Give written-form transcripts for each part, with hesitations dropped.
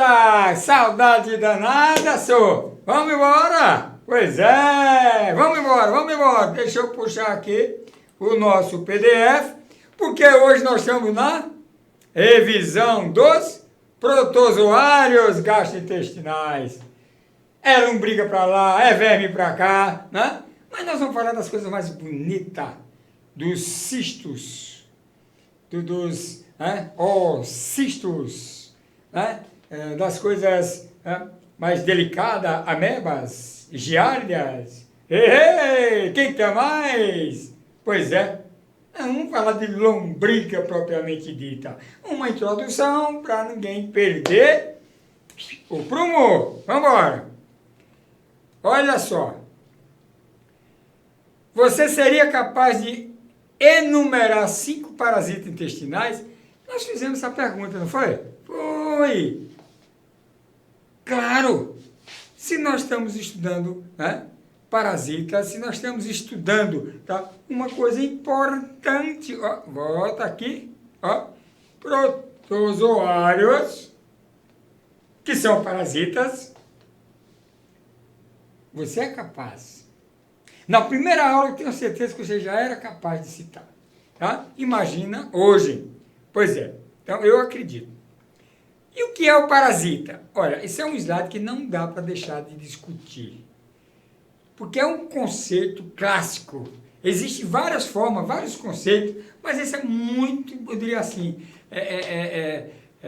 Eita, saudade danada, senhor. Vamos embora? Pois é, vamos embora. Deixa eu puxar aqui o nosso PDF, porque hoje nós estamos na revisão dos protozoários gastrointestinais. É lombriga pra lá, é verme pra cá, né? Mas nós vamos falar das coisas mais bonitas, dos cistos, dos cistos, né? Das coisas mais delicadas, amebas, giardias. Ei, quem quer mais? Pois é, vamos falar de lombriga propriamente dita. Uma introdução para ninguém perder o prumo. Vamos embora. Olha só. Você seria capaz de enumerar 5 parasitas intestinais? Nós fizemos essa pergunta, não foi? Foi! Claro! Se nós estamos estudando parasitas, se nós estamos estudando uma coisa importante, volta aqui, protozoários, que são parasitas, você é capaz. Na primeira aula eu tenho certeza que você já era capaz de citar. Tá? Imagina hoje. Pois é, então eu acredito. E o que é o parasita? Olha, esse é um slide que não dá para deixar de discutir. Porque é um conceito clássico. Existem várias formas, vários conceitos, mas esse é muito, eu diria assim,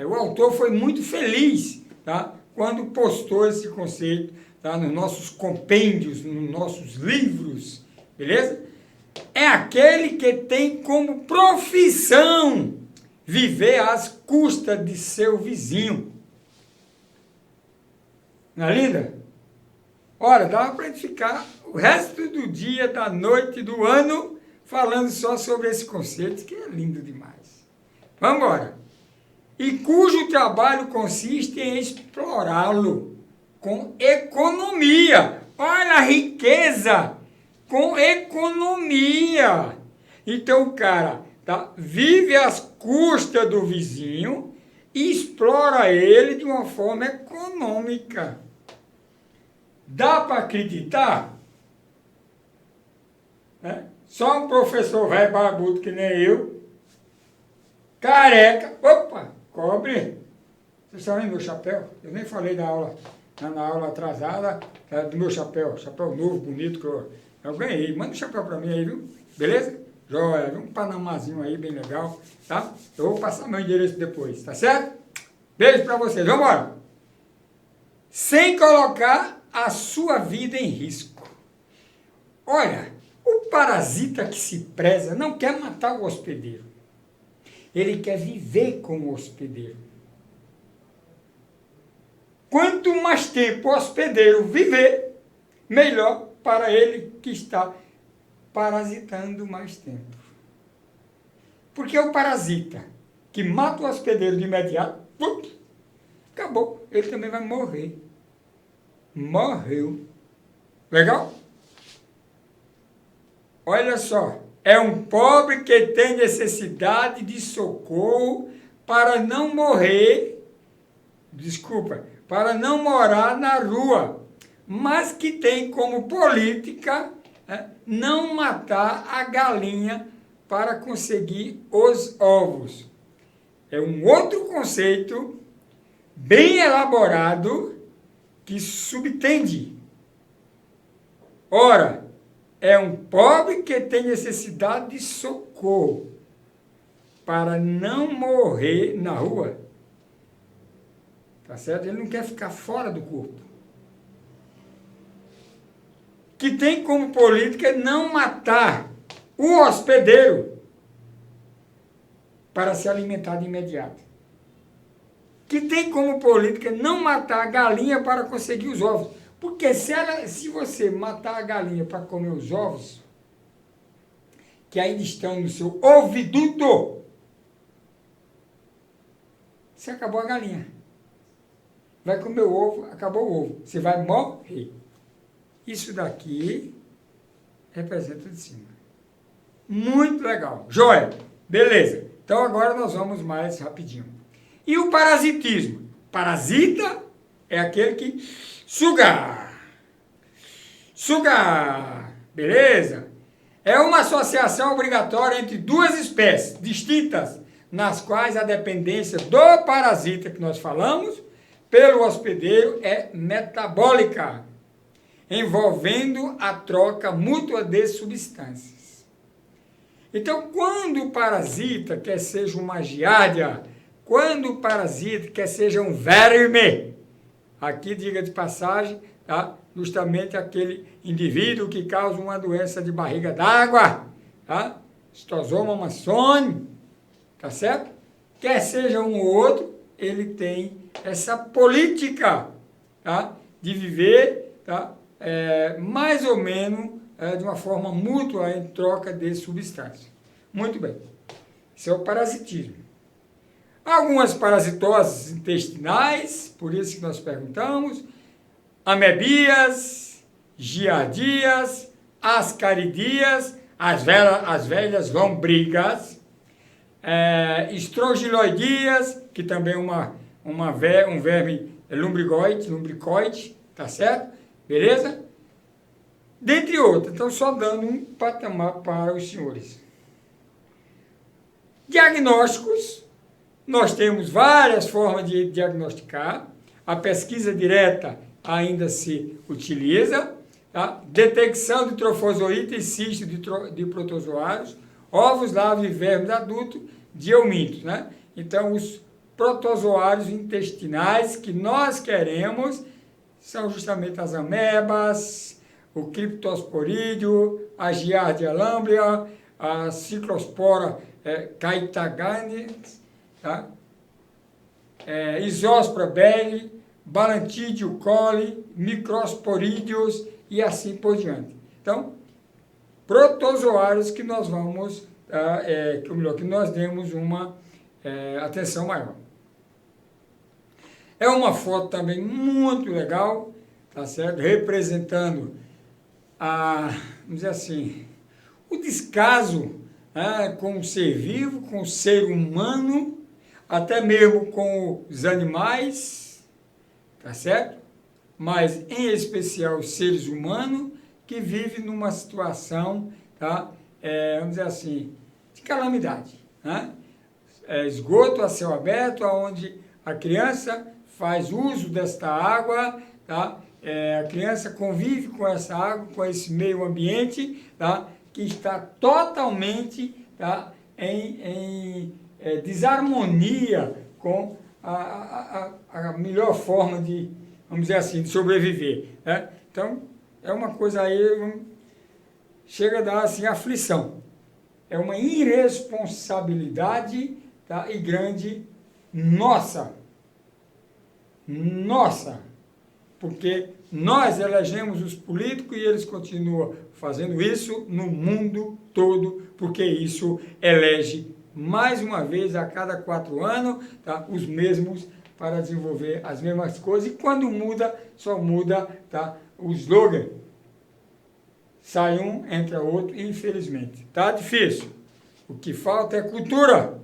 o autor foi muito feliz, tá? Quando postou esse conceito nos nossos compêndios, nos nossos livros, beleza? É aquele que tem como profissão viver às custas de seu vizinho. Não é linda? Ora, dá para a gente ficar o resto do dia, da noite, do ano, falando só sobre esse conceito, que é lindo demais. Vamos embora. E cujo trabalho consiste em explorá-lo com economia. Olha a riqueza! Com economia. Então o cara vive às custas do vizinho e explora ele de uma forma econômica. Dá para acreditar? Só um professor velho barbudo que nem eu, careca, cobre. Vocês estão vendo meu chapéu? Eu nem falei da aula, na aula atrasada, do meu chapéu novo, bonito, que eu ganhei. Manda um chapéu para mim aí, viu? Beleza? Joia, um panamazinho aí, bem legal, tá? Eu vou passar meu endereço depois, tá certo? Beijo para vocês, vamos embora! Sem colocar a sua vida em risco. Olha, o parasita que se preza não quer matar o hospedeiro. Ele quer viver com o hospedeiro. Quanto mais tempo o hospedeiro viver, melhor para ele que está parasitando mais tempo. Porque o parasita que mata o hospedeiro de imediato, acabou, ele também vai morrer. Morreu. Legal? Olha só, é um pobre que tem necessidade de socorro para não morrer, para não morar na rua, mas que tem como política não matar a galinha para conseguir os ovos. É um outro conceito bem elaborado que subtende. Ora, é um pobre que tem necessidade de socorro para não morrer na rua. Tá certo? Ele não quer ficar fora do corpo. Que tem como política não matar o hospedeiro para se alimentar de imediato. Que tem como política não matar a galinha para conseguir os ovos. Porque se você matar a galinha para comer os ovos, que ainda estão no seu oviduto, você acabou a galinha. Vai comer o ovo, acabou o ovo. Você vai morrer. Isso daqui representa de cima. Muito legal. Joia. Beleza. Então agora nós vamos mais rapidinho. E o parasitismo? Parasita é aquele que suga. Suga. Beleza? É uma associação obrigatória entre duas espécies distintas, nas quais a dependência do parasita que nós falamos pelo hospedeiro é metabólica, envolvendo a troca mútua de substâncias. Então, quando o parasita quer seja uma giardia, quando o parasita quer seja um verme, aqui diga de passagem, tá? Justamente aquele indivíduo que causa uma doença de barriga d'água, tá? Schistosoma maçônico, tá certo? Quer seja um ou outro, ele tem essa política, tá? De viver, tá? Mais ou menos de uma forma mútua em troca de substâncias. Muito bem. Isso é o parasitismo. Algumas parasitoses intestinais, por isso que nós perguntamos, amebias, giardias, ascaridias, as velhas lombrigas, estrongiloidias, que também é um verme lumbricoide, tá certo? Beleza? Dentre outros. Então, só dando um patamar para os senhores. Diagnósticos. Nós temos várias formas de diagnosticar. A pesquisa direta ainda se utiliza. Tá? Detecção de trofozoíta e cisto de protozoários, ovos, larvas e vermes adultos de eumintos. Né? Então, os protozoários intestinais que nós queremos são justamente as amebas, o criptosporídeo, a giardia lamblia, a ciclospora caetaganes, tá? Isospora belli, Balantidio coli, microsporídeos e assim por diante. Então, protozoários que nós vamos, que nós demos uma atenção maior. É uma foto também muito legal, tá certo? Representando vamos dizer assim, o descaso com o ser vivo, com o ser humano, até mesmo com os animais, tá certo? Mas, em especial, os seres humanos que vivem numa situação, tá? Vamos dizer assim, de calamidade. Né? Esgoto a céu aberto, onde a criança faz uso desta água, tá? A criança convive com essa água, com esse meio ambiente, tá? Que está totalmente, tá? em desarmonia com a melhor forma de, vamos dizer assim, de sobreviver. Né? Então, é uma coisa aí, chega a dar assim, aflição. É uma irresponsabilidade, tá? E grande nossa. Porque nós elegemos os políticos e eles continuam fazendo isso no mundo todo, porque isso elege, mais uma vez, a cada 4 anos, tá, os mesmos para desenvolver as mesmas coisas, e quando muda, só muda, tá, o slogan. Sai um, entra outro, infelizmente. Tá difícil. O que falta é cultura.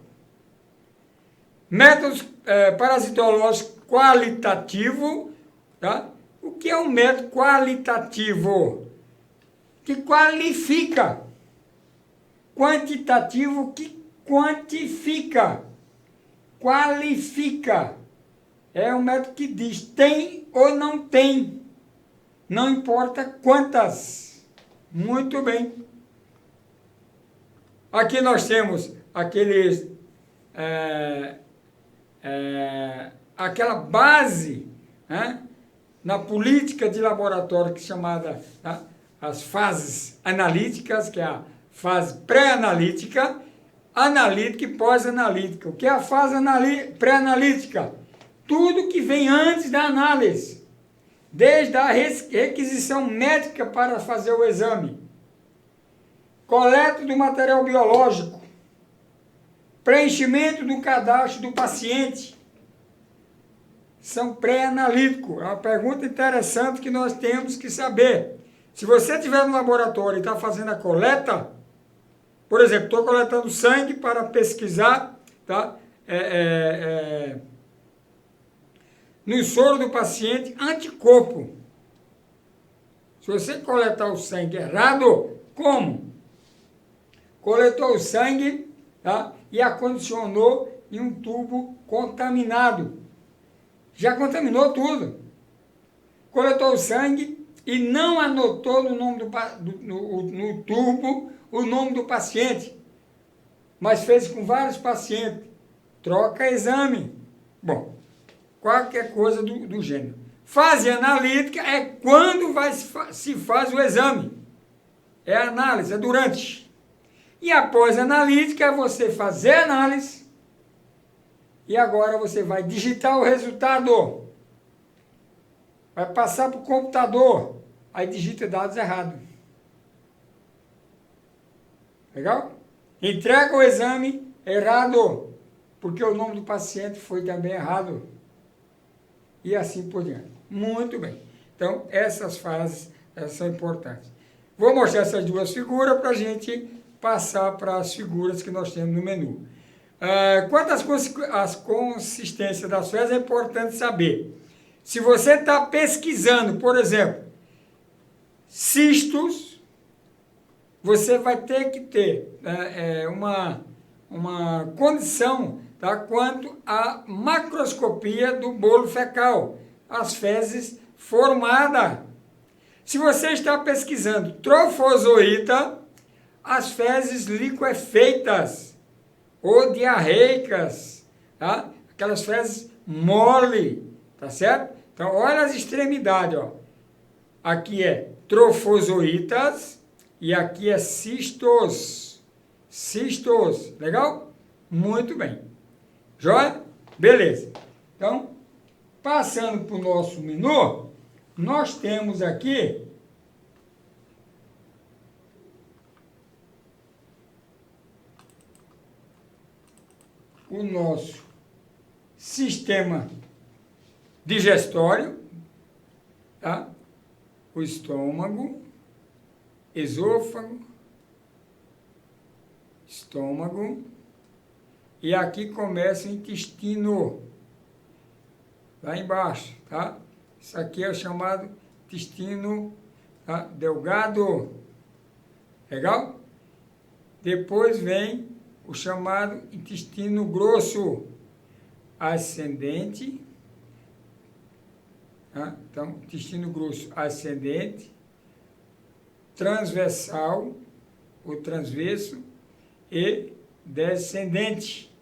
Métodos parasitológicos qualitativo, tá? O que é um método qualitativo? Que qualifica. Quantitativo que quantifica. Qualifica. É um método que diz tem ou não tem. Não importa quantas. Muito bem. Aqui nós temos aqueles... aquela base, né, na política de laboratório que é chamada, tá, as fases analíticas, que é a fase pré-analítica, analítica e pós-analítica. O que é a fase pré-analítica? Tudo que vem antes da análise, desde a requisição médica para fazer o exame, coleta do material biológico, preenchimento do cadastro do paciente, são pré-analíticos. É uma pergunta interessante que nós temos que saber. Se você estiver no laboratório e está fazendo a coleta, por exemplo, estou coletando sangue para pesquisar, tá? no soro do paciente anticorpo. Se você coletar o sangue errado, como? Coletou o sangue, tá? E acondicionou em um tubo contaminado. Já contaminou tudo. Coletou o sangue e não anotou no nome no tubo o nome do paciente, mas fez com vários pacientes. Troca exame. Bom, qualquer coisa do gênero. Fase analítica é quando se faz o exame. É a análise, é durante. E após a analítica é você fazer a análise e agora você vai digitar o resultado. Vai passar para o computador, aí digita dados errados. Legal? Entrega o exame errado, porque o nome do paciente foi também errado. E assim por diante. Muito bem. Então, essas fases são importantes. Vou mostrar essas duas figuras para a gente passar para as figuras que nós temos no menu. Quanto às consistências das fezes, é importante saber. Se você está pesquisando, por exemplo, cistos, você vai ter que ter uma condição, tá, quanto à macroscopia do bolo fecal, as fezes formadas. Se você está pesquisando trofozoíta, as fezes liquefeitas ou diarreicas, tá? Aquelas fezes mole, tá certo? Então, olha as extremidades, ó. Aqui é trofozoítas e aqui é cistos. Cistos, legal? Muito bem. Joia? Beleza. Então, passando para o nosso menu, nós temos aqui o nosso sistema digestório, tá? O estômago, esôfago, estômago, e aqui começa o intestino, lá embaixo, tá? Isso aqui é o chamado intestino, tá, delgado, legal? Depois vem o chamado intestino grosso, ascendente, tá? Então, intestino grosso ascendente, transversal, o transverso, e descendente,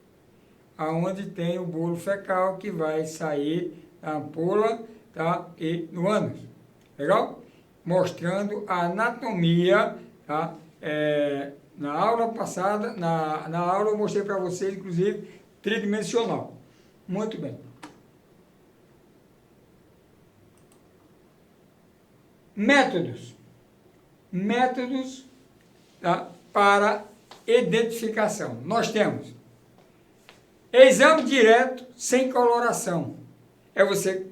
aonde tem o bolo fecal que vai sair da ampola, tá, e no ânus. Legal? Mostrando a anatomia, tá? Na aula passada, na aula eu mostrei para vocês, inclusive, tridimensional. Muito bem. Métodos. Métodos, tá, para identificação. Nós temos exame direto sem coloração. É você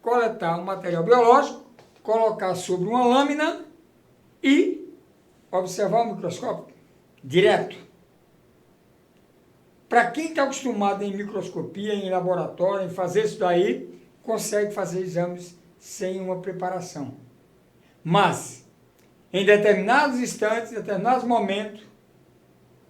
coletar um material biológico, colocar sobre uma lâmina e observar o microscópio direto. Para quem está acostumado em microscopia, em laboratório, em fazer isso daí, consegue fazer exames sem uma preparação. Mas, em determinados instantes, em determinados momentos,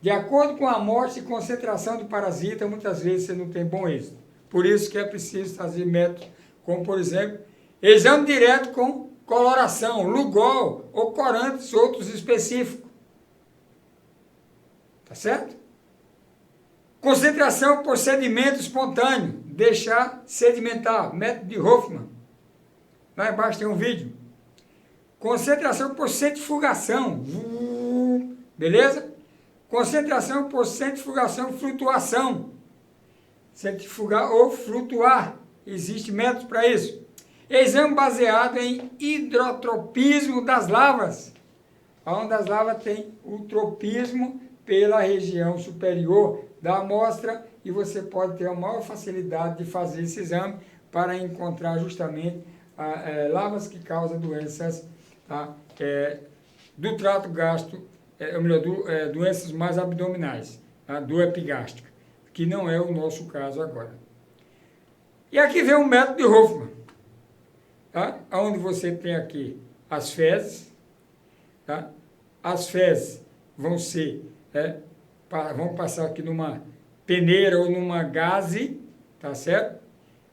de acordo com a amostra e concentração do parasita, muitas vezes você não tem bom êxito. Por isso que é preciso fazer métodos como, por exemplo, exame direto com coloração, Lugol ou corantes, outros específicos. Tá certo? Concentração por sedimento espontâneo, deixar sedimentar, método de Hoffman. Lá embaixo tem um vídeo. Concentração por centrifugação, beleza? Concentração por centrifugação, flutuação. Centrifugar ou flutuar. Existe método para isso. Exame baseado em hidrotropismo das lavas. Onde as lavas têm o tropismo pela região superior da amostra e você pode ter a maior facilidade de fazer esse exame para encontrar justamente lavas que causam doenças, tá, do trato gástrico, doenças mais abdominais, tá, do epigástrico, que não é o nosso caso agora. E aqui vem o método de Hoffmann, tá? Onde você tem aqui as fezes, tá? As fezes vão ser, vão passar aqui numa peneira ou numa gaze, tá certo?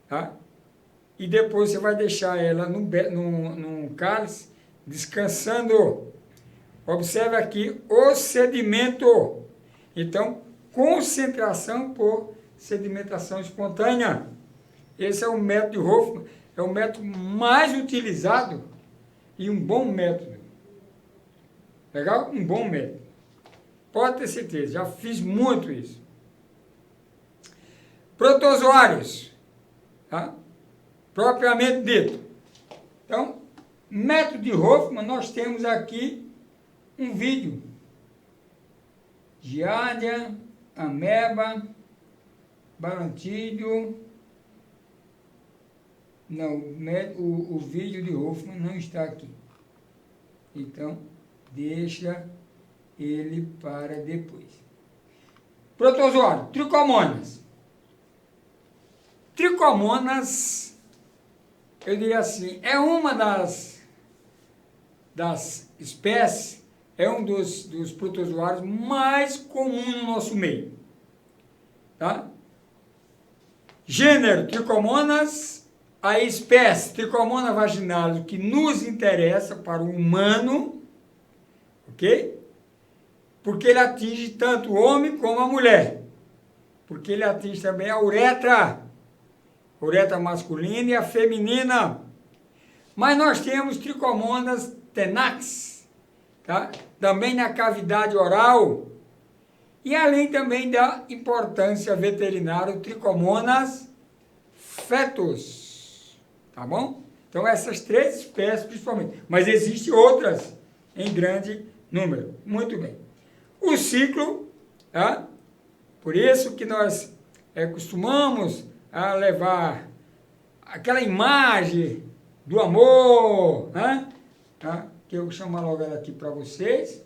Tá? E depois você vai deixar ela num cálice, descansando. Observe aqui o sedimento. Então, concentração por sedimentação espontânea. Esse é o método de Hoffmann, é o método mais utilizado e um bom método. Legal? Um bom método. Pode ter certeza, já fiz muito isso. Protozoários, tá? Propriamente dito. Então, método de Hoffmann, nós temos aqui um vídeo. Giardia, ameba, balantídeo. Não, o vídeo de Hoffmann não está aqui. Então, deixa ele para depois. Protozoário, tricomonas. Tricomonas, eu diria assim, é uma das espécies, é um dos protozoários mais comuns no nosso meio. Tá? Gênero, Tricomonas, a espécie Tricomona vaginalis, que nos interessa para o humano, ok? Porque ele atinge tanto o homem como a mulher. Porque ele atinge também a uretra masculina e a feminina. Mas nós temos Tricomonas tenax, tá? Também na cavidade oral. E além também da importância veterinária, Tricomonas fetus. Tá bom? Então essas três espécies principalmente. Mas existem outras em grande número. Muito bem. O ciclo, tá? Por isso que nós costumamos a levar aquela imagem do amor, né? Tá? Que eu vou chamar logo ela aqui para vocês.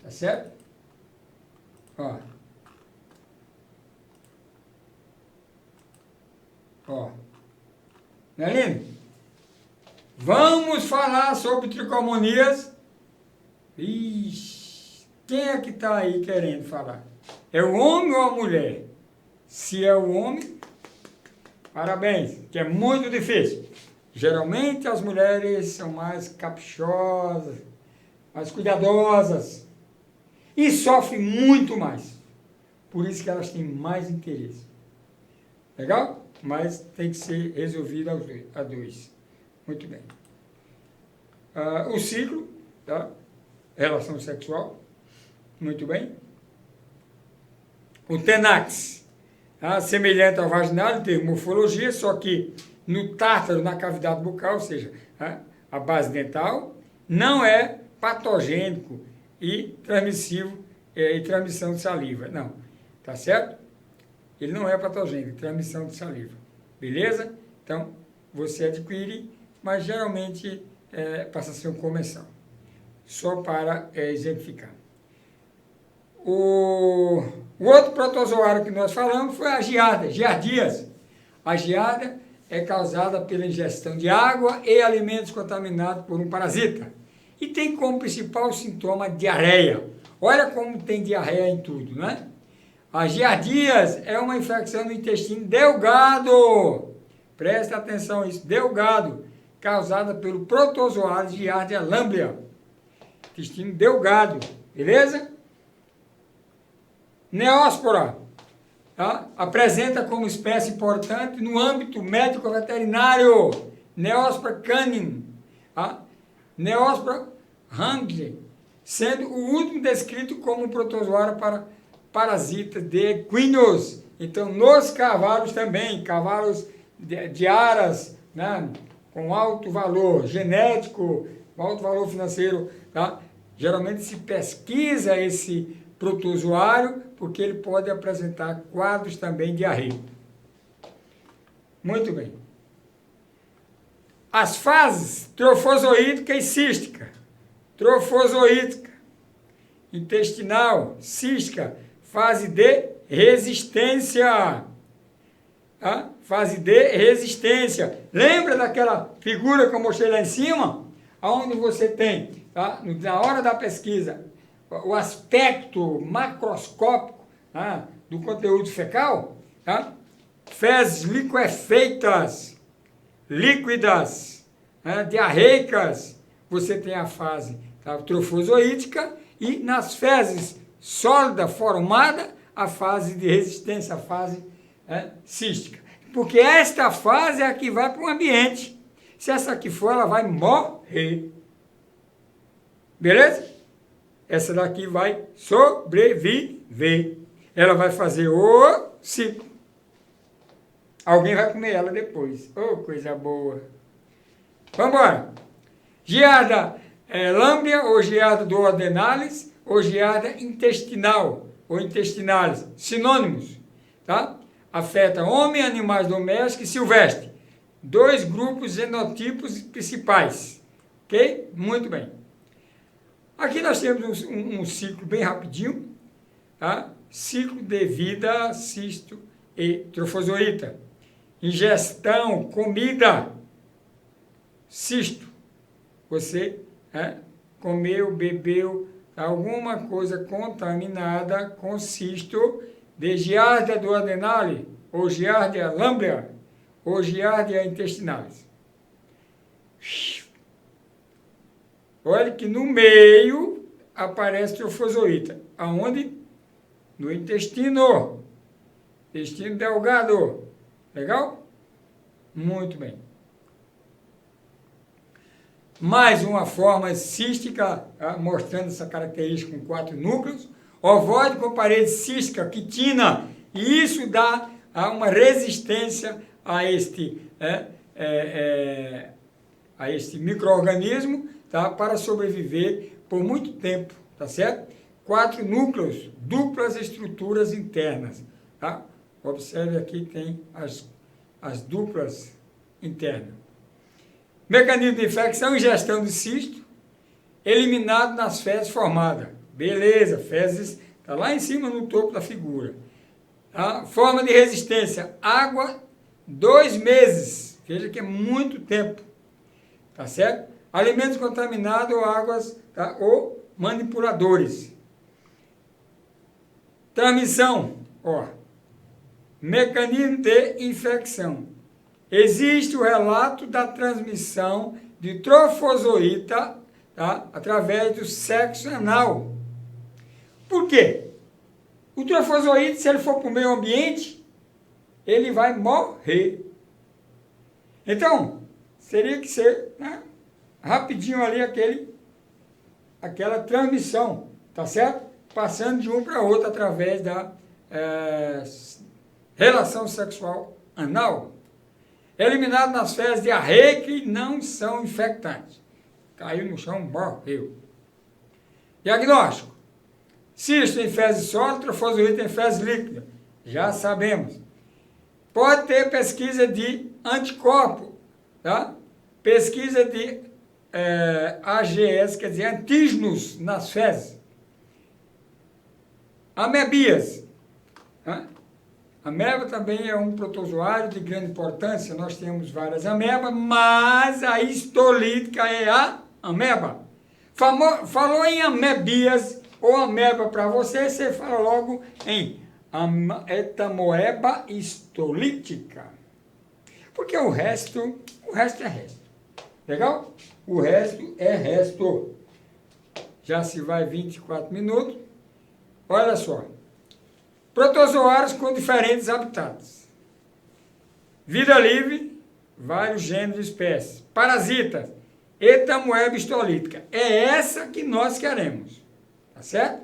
Tá certo? Ó. Ó. Não é lindo? Vamos falar sobre tricomonias. Ixi, quem é que está aí querendo falar? É o homem ou a mulher? Se é o homem, parabéns, que é muito difícil. Geralmente as mulheres são mais caprichosas, mais cuidadosas e sofrem muito mais. Por isso que elas têm mais interesse. Legal? Mas tem que ser resolvido a dois. Muito bem. O ciclo, tá? Relação sexual. Muito bem. O tenax, tá? Semelhante ao vaginal, tem morfologia, só que no tártaro, na cavidade bucal, ou seja, a base dental, não é patogênico e transmissivo e transmissão de saliva. Não, tá certo? Ele não é patogênico, transmissão de saliva. Beleza? Então, você adquire, mas geralmente passa a ser um comensal. Só para exemplificar. O outro protozoário que nós falamos foi a giardia, giardias. A giardia é causada pela ingestão de água e alimentos contaminados por um parasita. E tem como principal sintoma diarreia. Olha como tem diarreia em tudo, né? A giardias é uma infecção do intestino delgado. Presta atenção a isso, delgado, causada pelo protozoário Giardia lamblia. Intestino delgado, beleza? Neóspora, tá? Apresenta como espécie importante no âmbito médico-veterinário. Neospora canin, tá? Neospora hangli, sendo o último descrito como um protozoário para parasita de equinos. Então, nos cavalos também, cavalos de aras, né, com alto valor genético, alto valor financeiro, tá? Geralmente se pesquisa esse protozoário porque ele pode apresentar quadros também de diarreia. Muito bem. As fases trofozoídica e cística. Trofozoídica, intestinal, cística, fase de resistência. tá? Fase D, resistência. Lembra daquela figura que eu mostrei lá em cima? Onde você tem, tá? Na hora da pesquisa, o aspecto macroscópico, tá? Do conteúdo fecal, tá? Fezes liquefeitas, líquidas, né? Diarreicas, você tem a fase, tá? Trofozoítica, e nas fezes sólida formada, a fase de resistência, a fase cística. Porque esta fase é a que vai para o ambiente. Se essa aqui for, ela vai morrer. Beleza? Essa daqui vai sobreviver. Ela vai fazer o ciclo. Alguém vai comer ela depois. Oh, coisa boa. Vamos embora. Giardia lamblia ou giardia duodenalis ou giardia intestinal ou intestinalis. Sinônimos. Tá? Afeta homem, animais domésticos e silvestres. 2 grupos genotipos principais. Ok? Muito bem. Aqui nós temos um ciclo bem rapidinho. Tá? Ciclo de vida, cisto e trofozoíta. Ingestão, comida, cisto. Você comeu, bebeu alguma coisa contaminada com cisto de Giardia duodenale, ou Giardia lamblia, ou Giardia intestinalis. Olha que no meio aparece trofozoíta. Aonde? No intestino. Intestino delgado. Legal? Muito bem. Mais uma forma cística, mostrando essa característica com 4 núcleos. Ovoide com parede cística, quitina, e isso dá uma resistência a este micro-organismo, tá? Para sobreviver por muito tempo, tá certo? 4 núcleos, duplas estruturas internas, tá? Observe aqui tem as duplas internas. Mecanismo de infecção, ingestão de cisto, eliminado nas fezes formadas. Beleza, fezes está lá em cima no topo da figura. Tá? Forma de resistência, água, 2 meses. Veja que é muito tempo. Tá certo? Alimentos contaminados ou águas, tá? Ou manipuladores. Transmissão, ó. Mecanismo de infecção. Existe o relato da transmissão de trofozoíta, tá? Através do sexo anal. Por quê? O trofozoíta, se ele for para o meio ambiente, ele vai morrer. Então, teria que ser, né, rapidinho ali aquela transmissão, tá certo? Passando de um para outro através da relação sexual anal. Eliminado nas fezes diarreia que não são infectantes. Caiu no chão, morreu. Diagnóstico. Cisto em fezes sólidas, trofozoíta em fezes líquidas. Já sabemos. Pode ter pesquisa de anticorpo, tá? Pesquisa de AGS, quer dizer, antígenos nas fezes. Amebias. Tá? Ameba também é um protozoário de grande importância. Nós temos várias amebas, mas a histolítica é a ameba. Falou em amebias ou ameba para você, você fala logo em etamoeba histolítica. Porque o resto é resto. Legal? O resto é resto. Já se vai 24 minutos. Olha só. Protozoários com diferentes habitats. Vida livre, vários gêneros e espécies. Parasitas, etamoeba histolítica. É essa que nós queremos. Tá certo?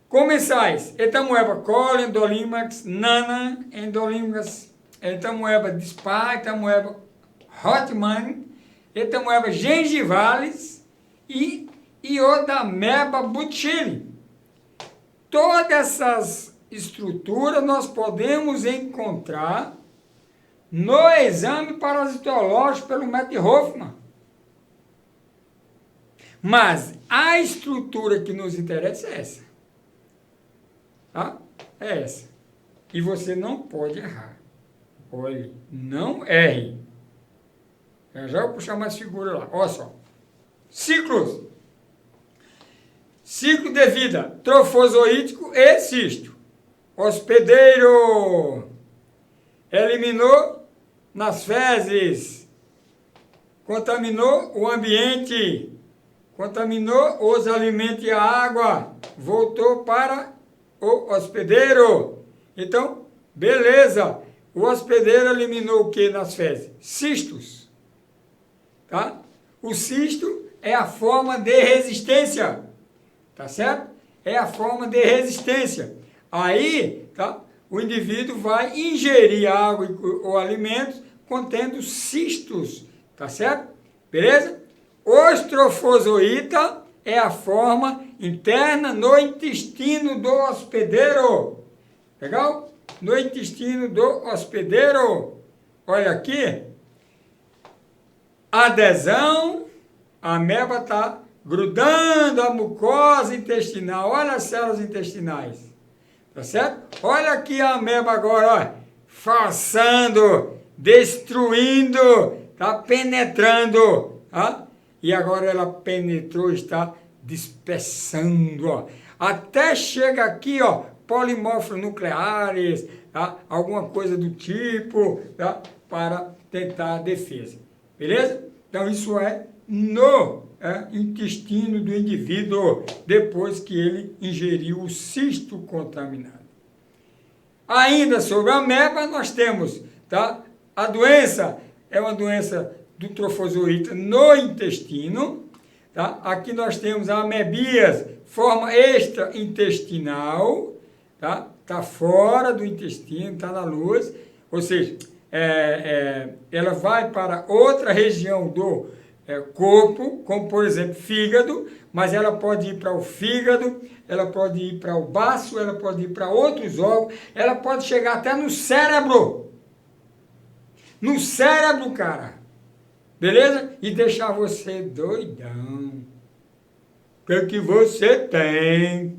Comensais, etamoeba coli, endolimax, nana, endolimax, etamoeba dispar, etamoeba hotman, etamoeba gengivalis e iodameba butchili. Todas essas estruturas nós podemos encontrar no exame parasitológico pelo método Hoffman. Mas a estrutura que nos interessa é essa. Tá? É essa. E você não pode errar. Olhe, não erre. Já eu vou puxar mais figura lá. Olha só. Ciclos. Ciclo de vida, trofozoítico e cisto. Hospedeiro. Eliminou nas fezes. Contaminou o ambiente. Contaminou os alimentos e a água. Voltou para o hospedeiro. Então, beleza. O hospedeiro eliminou o que nas fezes? Cistos. Tá? O cisto é a forma de resistência. Tá certo? É a forma de resistência. Aí, tá? O indivíduo vai ingerir água ou alimentos contendo cistos. Tá certo? Beleza? Ostrofozoíta é a forma interna no intestino do hospedeiro. Legal? No intestino do hospedeiro. Olha aqui. Adesão. A ameba está grudando a mucosa intestinal. Olha as células intestinais. Tá certo? Olha aqui a ameba agora, ó. Forçando, destruindo, tá penetrando. Tá? E agora ela penetrou, está dispersando, ó. Até chega aqui, ó, polimorfos nucleares, tá? Alguma coisa do tipo, tá? Para tentar a defesa. Beleza? Então isso é no intestino do indivíduo, depois que ele ingeriu o cisto contaminado. Ainda sobre a ameba, nós temos, tá? A doença é uma doença do trofozoíta no intestino. Tá? Aqui nós temos a amebíase, forma extraintestinal, tá? Tá fora do intestino, está na luz, ou seja, ela vai para outra região do corpo, como por exemplo fígado, mas ela pode ir para o fígado, ela pode ir para o baço, ela pode ir para outros órgãos, ela pode chegar até no cérebro. No cérebro, cara. Beleza? E deixar você doidão. O que você tem?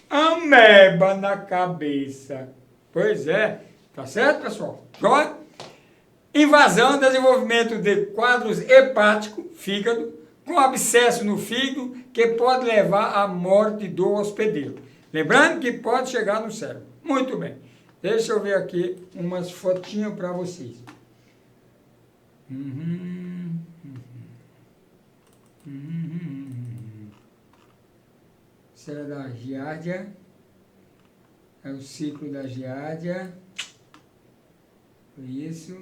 Ameba na cabeça. Pois é. Tá certo, pessoal? Joia? Invasão, desenvolvimento de quadros hepáticos, fígado, com abscesso no fígado, que pode levar à morte do hospedeiro. Lembrando que pode chegar no cérebro. Muito bem. Deixa eu ver aqui umas fotinhas para vocês. Isso é da giardia. É o ciclo da giardia. Isso.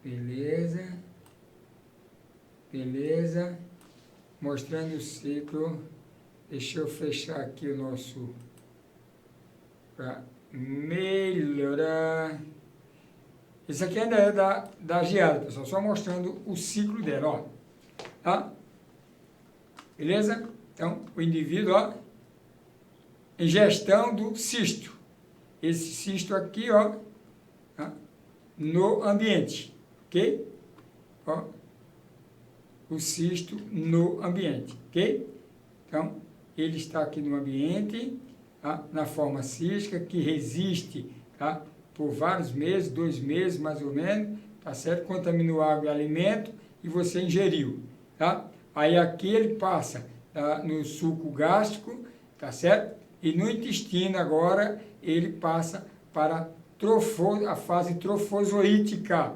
Beleza. Beleza. Mostrando o ciclo. Deixa eu fechar aqui o nosso... para melhorar. Isso aqui ainda é da giardia, pessoal. Só mostrando o ciclo dela, ó. Tá? Beleza? Então, o indivíduo, ó. Ingestão do cisto. Esse cisto aqui, ó. Tá? No ambiente. Ok? Ó. O cisto no ambiente. Ok? Então, ele está aqui no ambiente, tá? Na forma cística, que resiste, tá? Por vários meses, 2 meses mais ou menos, tá certo? Contaminou água e alimento e você ingeriu, tá? Aí aqui ele passa, tá? No suco gástrico, tá certo? E no intestino agora ele passa para a fase trofozoítica,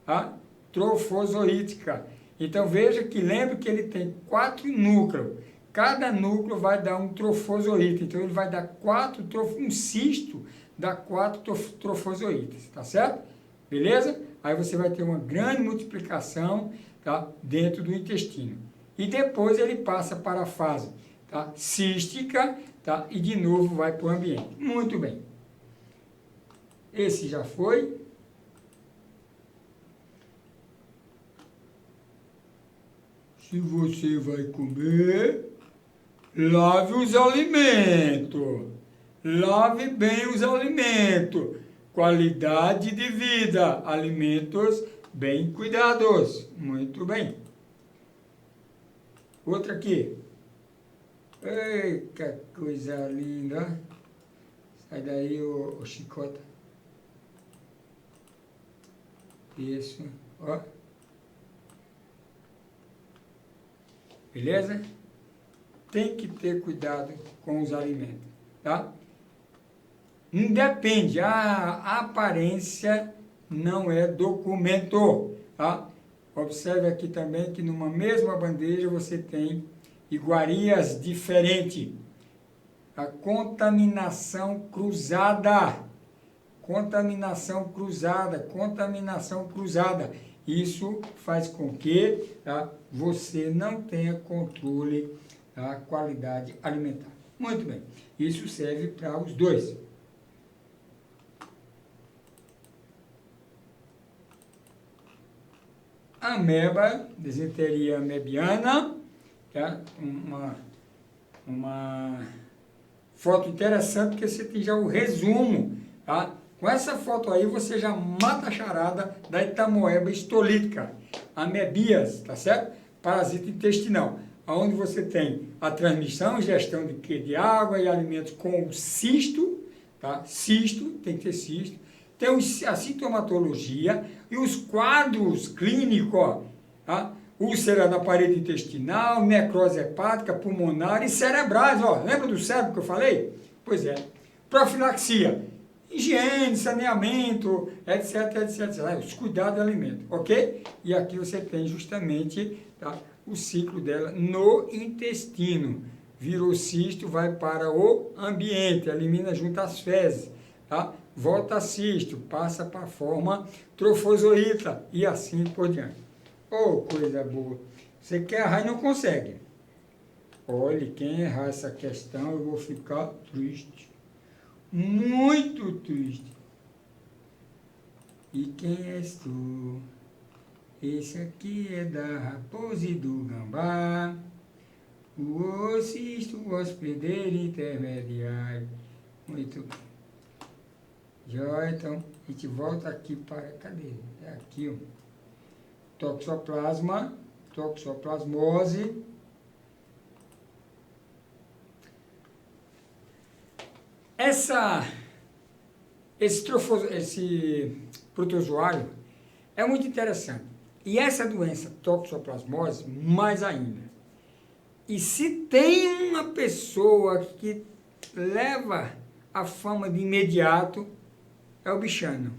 tá? Trofozoítica. Então veja que lembra que ele tem 4 núcleos. Cada núcleo vai dar um trofozoíta. Então ele vai dar um cisto dá 4 trofozoítas, tá certo? Beleza? Aí você vai ter uma grande multiplicação, tá? Dentro do intestino. E depois ele passa para a fase, tá? Cística, tá? E de novo vai para o ambiente. Muito bem. Esse já foi. Se você vai comer, lave os alimentos. Lave bem os alimentos. Qualidade de vida. Alimentos bem cuidados. Muito bem. Outra aqui. Eita, coisa linda. Sai daí, ô chicota. Isso, ó. Beleza? Tem que ter cuidado com os alimentos, tá? Independe, a aparência não é documento, tá? Observe aqui também que numa mesma bandeja você tem iguarias diferentes. A contaminação cruzada. Contaminação cruzada, contaminação cruzada. Isso faz com que, tá, você não tenha controle da qualidade alimentar. Muito bem, isso serve para os dois. Ameba, disenteria amebiana, tá? Uma foto interessante, porque você tem já o resumo, tá? Com essa foto aí, você já mata a charada da etamoeba histolítica, amebias, tá certo? Parasita intestinal, onde você tem a transmissão e gestão de água e alimentos com o cisto, tá? Cisto, tem que ter cisto. Tem a sintomatologia e os quadros clínicos, tá? Úlcera na parede intestinal, necrose hepática, pulmonar e cerebrais, ó. Lembra do cérebro que eu falei? Pois é. Profilaxia, higiene, saneamento, etc, etc. Os cuidados do alimento, ok? E aqui você tem justamente, tá, o ciclo dela no intestino. Virou cisto, vai para o ambiente, elimina junto às fezes, tá? Volta a cisto, passa para a forma trofozoíta e assim por diante. Oh, coisa boa! Você quer errar e não consegue. Olha, quem errar essa questão, eu vou ficar triste. Muito triste. E quem és tu? Esse aqui é da raposa e do gambá. O cisto, o hospedeiro intermediário. Muito bem. Já, então, a gente volta aqui para... Cadê? É aqui, ó. Toxoplasma, toxoplasmose. Esse protozoário é muito interessante. E essa doença, toxoplasmose, mais ainda. E se tem uma pessoa que leva a fama de imediato, é o bichano.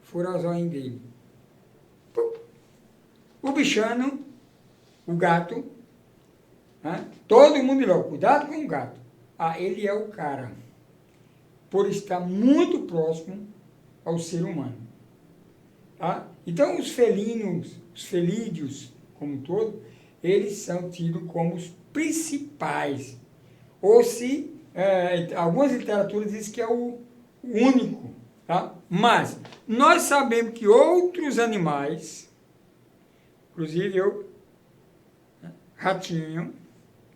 Furar o zóio dele. O bichano, o gato, né? Todo mundo logo, cuidado com o gato. Ah, ele é o cara, por estar muito próximo ao ser humano. Tá? Então, os felinos, os felídeos, como um todo, eles são tidos como os principais. Ou se, algumas literaturas dizem que é o único. Tá? Mas, nós sabemos que outros animais, inclusive ratinho,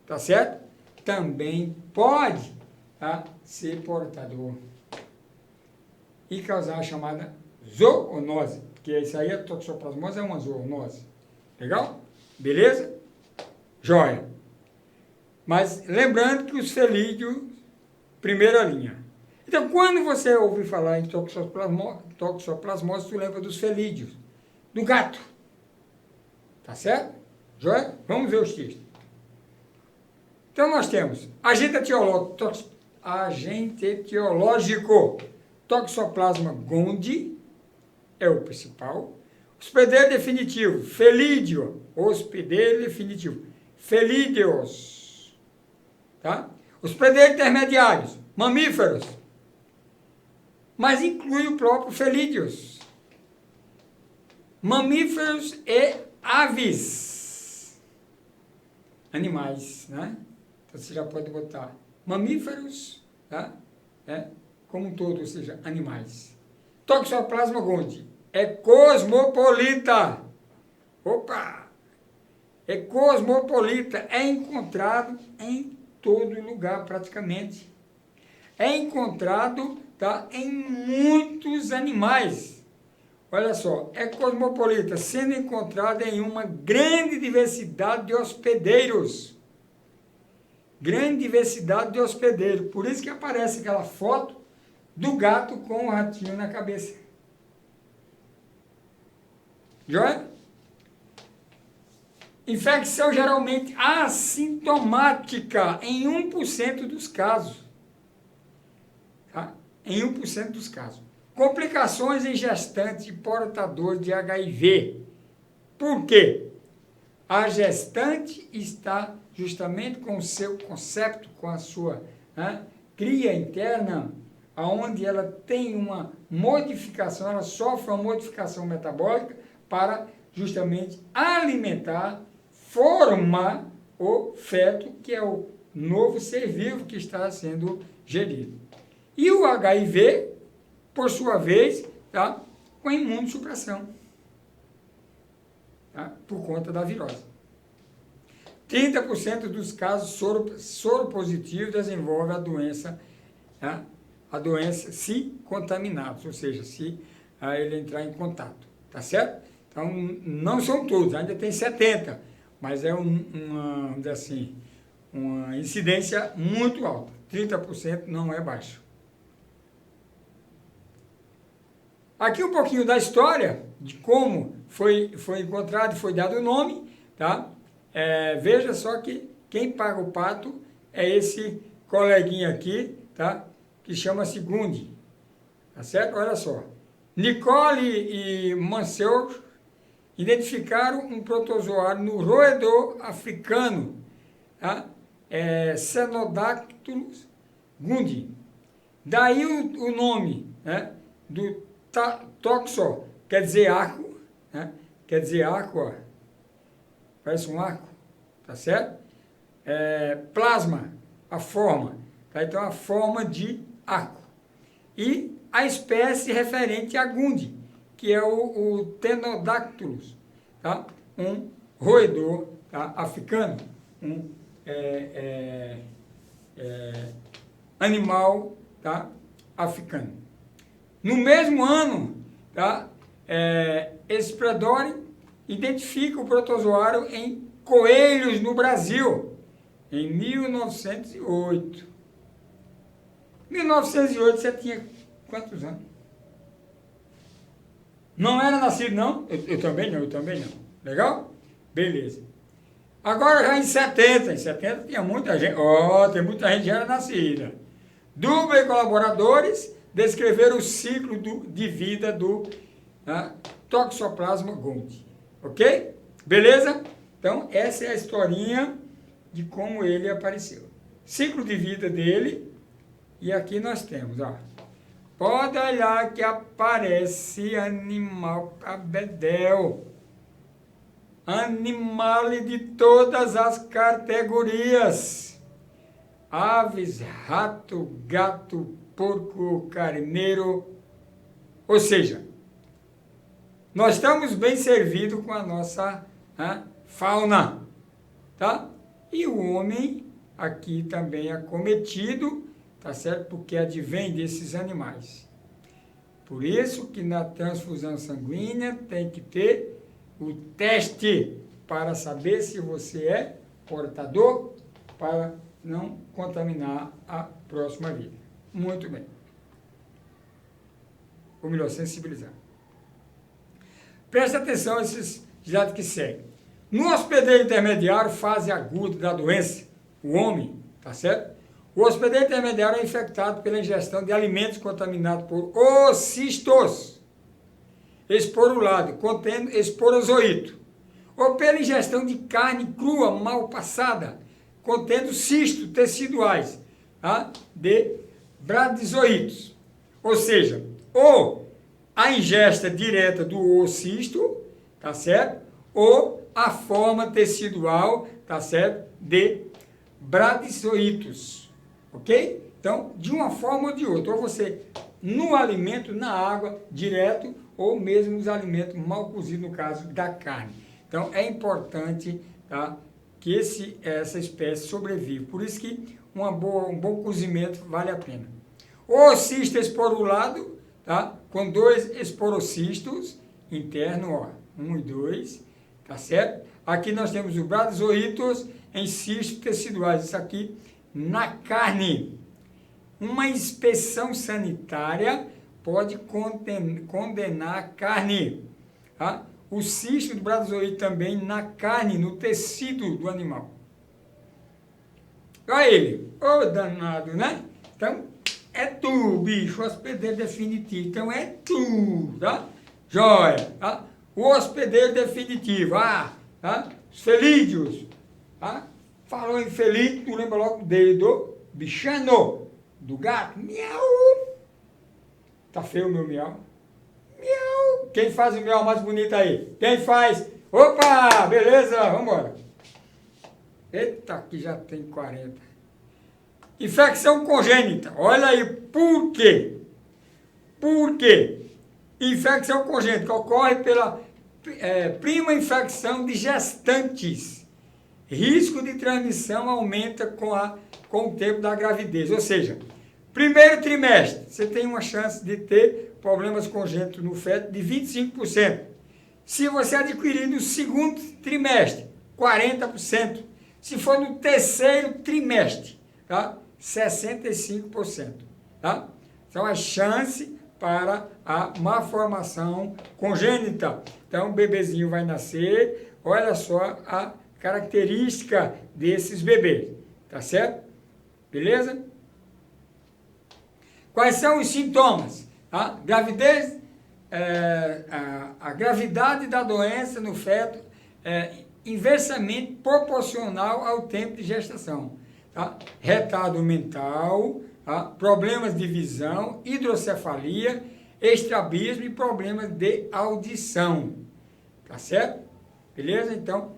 tá certo? Também pode, tá, ser portador e causar a chamada zoonose, porque isso aí, a toxoplasmose é uma zoonose. Legal? Beleza? Joia. Mas lembrando que os felídeos, primeira linha. Então, quando você ouvir falar em toxoplasmose, tu lembra dos felídeos, do gato. Tá certo? Joia? Vamos ver os textos. Então, nós temos agente etiológico, Toxoplasma gondii, é o principal. Hospedeiro definitivo, felídeo, hospedeiro definitivo, felídeos. Tá? Hospedeiros intermediários, mamíferos, mas inclui o próprio felídeos. Mamíferos e aves. Animais, né? Então você já pode botar mamíferos, tá? Como um todo, ou seja, animais. Toxoplasma gondii é cosmopolita. Opa! É cosmopolita, é encontrado em todo lugar praticamente. É encontrado, tá, em muitos animais. Olha só, é cosmopolita, sendo encontrado em uma grande diversidade de hospedeiros. Grande diversidade de hospedeiros. Por isso que aparece aquela foto do gato com o ratinho na cabeça. Joia? Infecção geralmente assintomática em 1% dos casos. Tá? Em 1% dos casos. Complicações em gestantes e portadores de HIV. Por quê? A gestante está justamente com o seu concepto, com a sua cria interna, onde ela tem uma modificação, ela sofre uma modificação metabólica para justamente alimentar, formar o feto, que é o novo ser vivo que está sendo gerido. E o HIV, por sua vez, tá, com imunossupressão, tá, por conta da virose. 30% dos casos soropositivos desenvolvem a doença se contaminados, ou seja, se ele entrar em contato, tá certo? Então, não são todos, ainda tem 70%, mas é vamos dizer assim, uma incidência muito alta, 30% não é baixo. Aqui um pouquinho da história, de como foi encontrado e foi dado o nome, tá? Veja só que quem paga o pato é esse coleguinha aqui, tá? Que chama-se Gundi, tá certo? Olha só, Nicole e Mansell identificaram um protozoário no roedor africano, tá? Cenodactylus gundi. Daí o nome, né, do toxo, quer dizer arco, né? Quer dizer arco, ó. Parece um arco, tá certo? Plasma, a forma, tá? Então a forma de arco. E a espécie referente a gundi, que é o Ptenodactylus, tá? Um roedor, tá, africano, um animal, tá, africano. No mesmo ano, tá, Spreadore identifica o protozoário em coelhos no Brasil, em 1908. 1908 você tinha quantos anos? Não era nascido, não? Eu também não. Legal? Beleza. Agora já em 70 tinha muita gente, tem muita gente já era nascida. Dubla e colaboradores descreveram o ciclo de vida do Toxoplasma gondii. Ok? Beleza? Então, essa é a historinha de como ele apareceu. Ciclo de vida dele, e aqui nós temos, ó. Pode olhar que aparece animal cabedel. Animal de todas as categorias. Aves, rato, gato, porco, carneiro. Ou seja, nós estamos bem servidos com a nossa fauna, tá? E o homem aqui também é acometido, tá certo? Porque advém desses animais. Por isso que na transfusão sanguínea tem que ter o teste para saber se você é portador, para não contaminar a próxima vida. Muito bem. Ou melhor, sensibilizar. Preste atenção a esses dados que seguem. No hospedeiro intermediário, fase aguda da doença, o homem, tá certo? O hospedeiro intermediário é infectado pela ingestão de alimentos contaminados por oocistos esporulado, contendo esporozoito, ou pela ingestão de carne crua mal passada, contendo cistos teciduais, tá? De bradizoítos. Ou seja, ou a ingesta direta do oocisto, tá certo? Ou a forma tecidual, tá certo? De bradizoítos, ok? Então, de uma forma ou de outra, ou você no alimento, na água, direto, ou mesmo nos alimentos mal cozidos, no caso da carne. Então, é importante, tá, que essa espécie sobreviva. Por isso que um bom cozimento vale a pena. O cisto esporulado, tá, com 2 esporocistos internos, ó, 1 e 2, tá certo? Aqui nós temos os bradizoítos em cistos teciduais, isso aqui na carne. Uma inspeção sanitária pode condenar a carne. Tá? o cisto do bradozoide também na carne, no tecido do animal. Olha ele, ô danado, né? Então, é tu, bicho, hospedeiro definitivo. Então, é tu, tá? Joia, tá? O hospedeiro definitivo, tá? Os felídeos, tá? Falou em felídeo, tu lembra logo dele, do bichano, do gato, miau. Tá feio o meu miau? Miau. Quem faz o miau mais bonito aí? Quem faz? Opa, beleza, vamos embora. Eita, aqui já tem 40. Infecção congênita. Olha aí, por quê? Por quê? Infecção congênita ocorre pela prima infecção de gestantes. Risco de transmissão aumenta com o tempo da gravidez. Ou seja, primeiro trimestre, você tem uma chance de ter problemas congênitos no feto de 25%. Se você adquirir no segundo trimestre, 40%. Se for no terceiro trimestre, tá? 65%. Tá? Então, a chance para a malformação congênita. Então, o bebezinho vai nascer, olha só a característica desses bebês. Tá certo? Beleza? Quais são os sintomas? A gravidez, a gravidade da doença no feto é inversamente proporcional ao tempo de gestação. Tá? Retardo mental, tá? Problemas de visão, hidrocefalia, estrabismo e problemas de audição. Tá certo? Beleza? Então,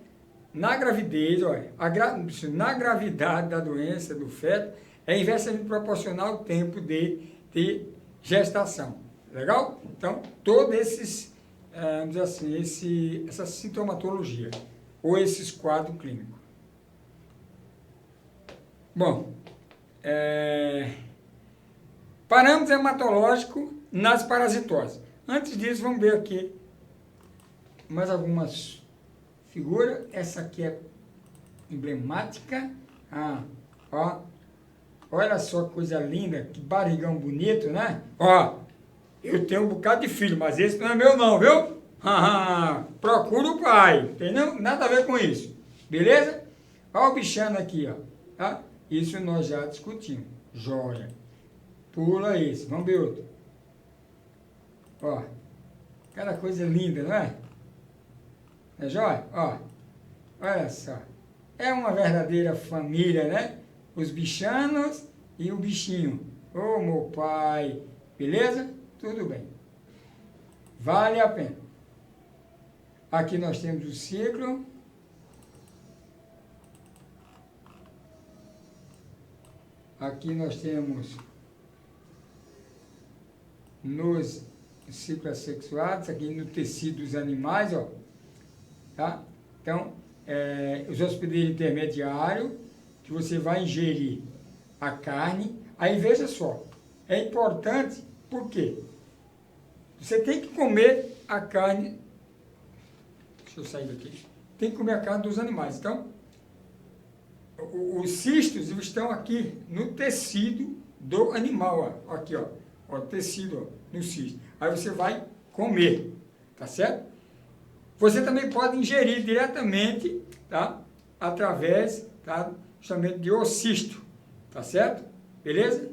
na gravidez, olha, na gravidade da doença do feto, é inversamente proporcional ao tempo de gestação. Legal? Então, todos esses, vamos dizer assim, essa sintomatologia, ou esses quadros clínicos. Bom, parâmetros hematológicos nas parasitoses. Antes disso, vamos ver aqui mais algumas figuras. Essa aqui é emblemática. Ó. Olha só que coisa linda, que barrigão bonito, né? Ó, eu tenho um bocado de filho, mas esse não é meu não, viu? Procura o pai, tem nada a ver com isso, beleza? Olha o bichano aqui, ó, tá? Isso nós já discutimos, joia. Pula esse, vamos ver outro. Ó, aquela coisa linda, não é? É joia? Ó, olha só, é uma verdadeira família, né? Os bichanos e o bichinho. Ô, meu pai, beleza? Tudo bem. Vale a pena. Aqui nós temos o ciclo. Aqui nós temos nos ciclos assexuados, aqui no tecido dos animais, ó. Tá? Então, os hospedeiros intermediários, que você vai ingerir a carne. Aí veja só, é importante, por quê? Você tem que comer a carne, deixa eu sair daqui, tem que comer a carne dos animais. Então, os cistos estão aqui no tecido do animal, ó, aqui, ó, tecido, ó, no cisto. Aí você vai comer, tá certo? Você também pode ingerir diretamente, tá? Através, tá? Justamente de oocisto, tá certo? Beleza?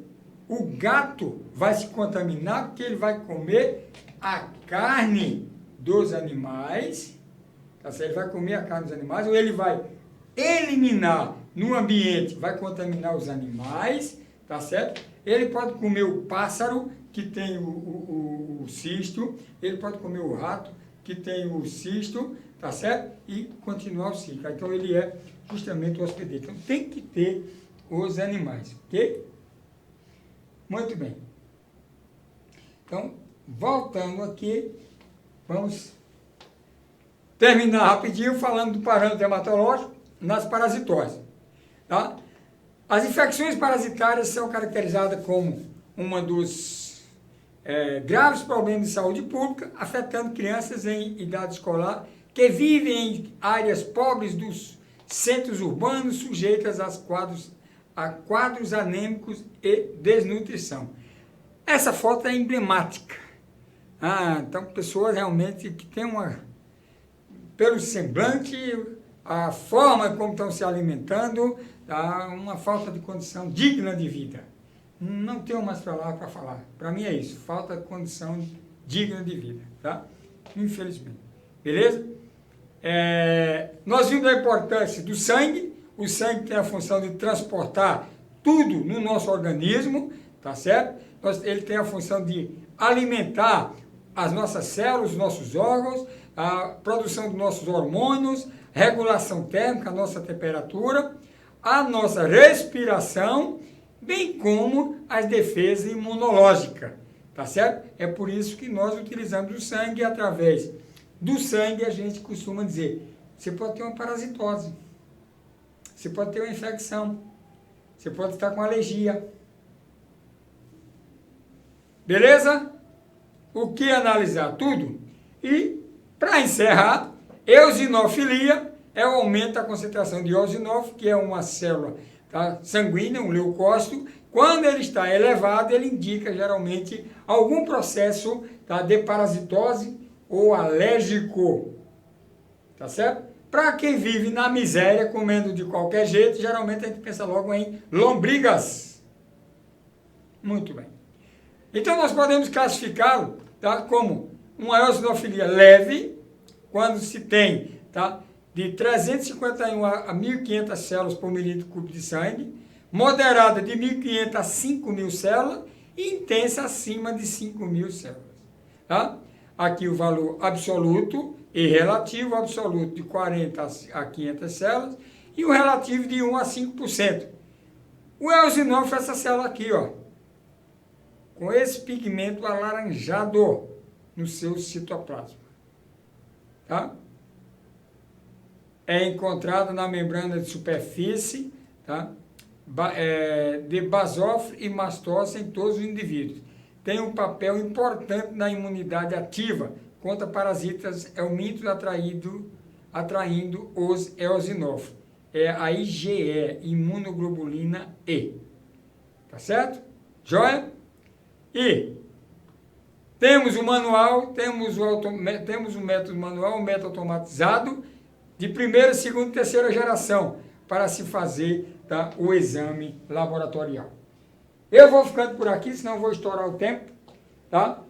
O gato vai se contaminar porque ele vai comer a carne dos animais, tá certo? Ele vai comer a carne dos animais, ou ele vai eliminar no ambiente, vai contaminar os animais, tá certo? Ele pode comer o pássaro, que tem o cisto, ele pode comer o rato, que tem o cisto, tá certo? E continuar o ciclo. Então, ele é justamente o hospedeiro. Então, tem que ter os animais, ok? Muito bem. Então, voltando aqui, vamos terminar rapidinho falando do parâmetro hematológico nas parasitoses. Tá? As infecções parasitárias são caracterizadas como uma dos graves problemas de saúde pública, afetando crianças em idade escolar que vivem em áreas pobres dos centros urbanos, sujeitas a quadros anêmicos e desnutrição. Essa foto é emblemática. Então, pessoas realmente que têm pelo semblante, a forma como estão se alimentando, tá? Uma falta de condição digna de vida. Não tenho mais palavras para falar. Para mim é isso, falta de condição digna de vida, tá? Infelizmente. Beleza? Nós vimos a importância do sangue. O sangue tem a função de transportar tudo no nosso organismo, tá certo? Ele tem a função de alimentar as nossas células, os nossos órgãos, a produção dos nossos hormônios, regulação térmica, a nossa temperatura, a nossa respiração, bem como as defesas imunológicas, tá certo? É por isso que nós utilizamos o sangue. E através do sangue a gente costuma dizer, você pode ter uma parasitose, você pode ter uma infecção, você pode estar com alergia. Beleza? O que analisar? Tudo. E, para encerrar, eosinofilia é o aumento da concentração de eosinófilo, que é uma célula, tá, sanguínea, um leucócito. Quando ele está elevado, ele indica geralmente algum processo, tá, de parasitose ou alérgico. Tá certo? Para quem vive na miséria, comendo de qualquer jeito, geralmente a gente pensa logo em lombrigas. Muito bem. Então nós podemos classificá-lo, tá, como uma eosinofilia leve, quando se tem, tá, de 351 a 1.500 células por milímetro cúbico de sangue, moderada de 1.500 a 5.000 células e intensa acima de 5.000 células. Tá? Aqui o valor absoluto e relativo, absoluto de 40 a 500 células e o relativo de 1 a 5%. O eosinófilo é essa célula aqui, ó, com esse pigmento alaranjado no seu citoplasma. Tá? É encontrado na membrana de superfície, tá, de basófilo e mastócito em todos os indivíduos. Tem um papel importante na imunidade ativa contra parasitas helmintos atraindo os eosinófilos. É a IgE, imunoglobulina E. Tá certo? Joia? E temos o manual, temos o método manual, o método automatizado, de primeira, segunda e terceira geração, para se fazer, tá, o exame laboratorial. Eu vou ficando por aqui, senão eu vou estourar o tempo, tá?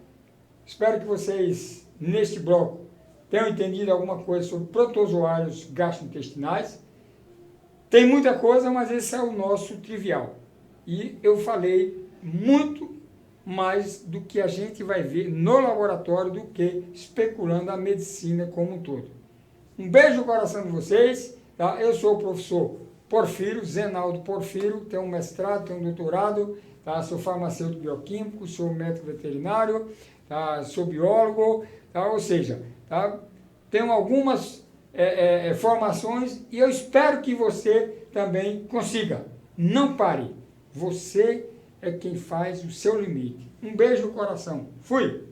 Espero que vocês, neste bloco, tenham entendido alguma coisa sobre protozoários gastrointestinais. Tem muita coisa, mas esse é o nosso trivial. E eu falei muito mais do que a gente vai ver no laboratório do que especulando a medicina como um todo. Um beijo no coração de vocês, tá? Eu sou o professor Porfírio, Zenaldo Porfírio, tenho um mestrado, tenho um doutorado, tá? Sou farmacêutico bioquímico, sou médico veterinário, tá? Sou biólogo, tá? Ou seja, tá? Tenho algumas formações e eu espero que você também consiga. Não pare, você é quem faz o seu limite. Um beijo no coração. Fui!